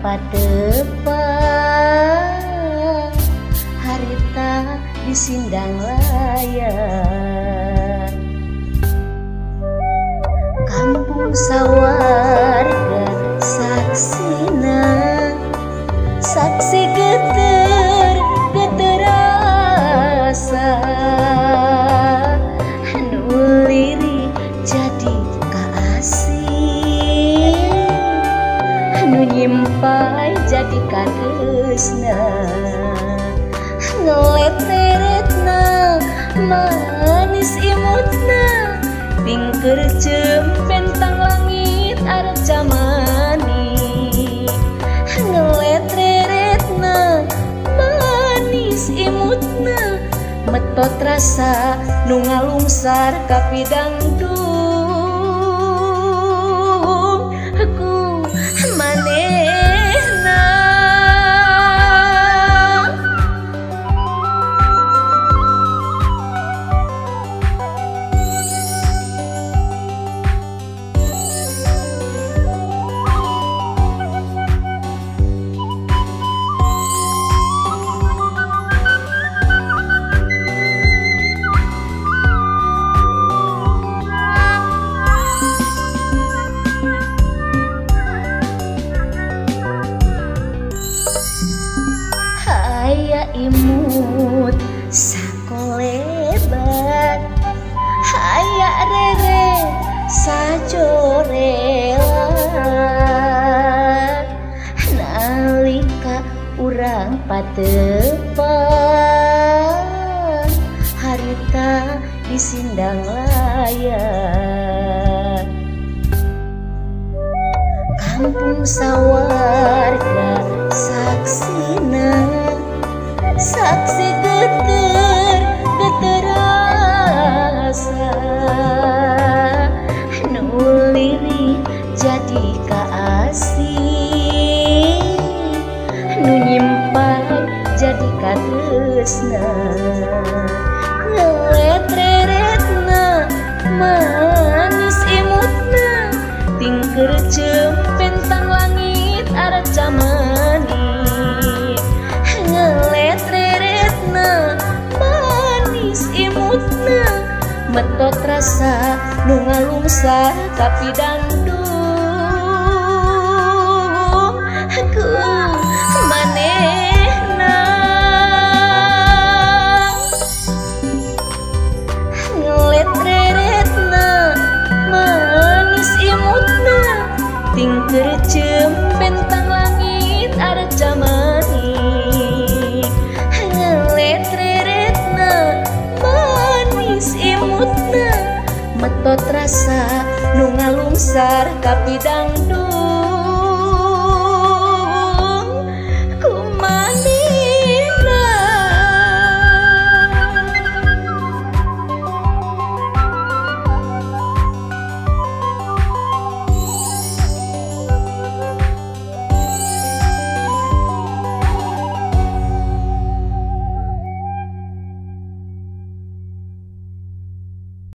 padepang harita disindang layar. Kampung sawarga saksina, saksi geter asa anu liri jadi kaasih, anu nyimpai jadi kadesna, ngeletretna manis imutna tingker pentang langit arca mani, ngeletretna manis imutna metot rasa nu ngalungsar ka pidangdung aku manehna. Aya imut sakolebat, aya rere sajorelan, nalika urang padepang harita disindang layar. Kampung sawarga saksina, saksi geter asa nu liri jadi kaasih, nu nyimpai jadi kadesna, ngeletretna manis imutna tingker pentang langit arca mani, ngeletretna manis imutna metot rasa nu ngalungsar ka pidangdung aku manehna. Ngeletretna manis imutna tingker pentang langit arca mani, ngeletretna manis imutna metot rasa nu ngalungsar ka pidangdung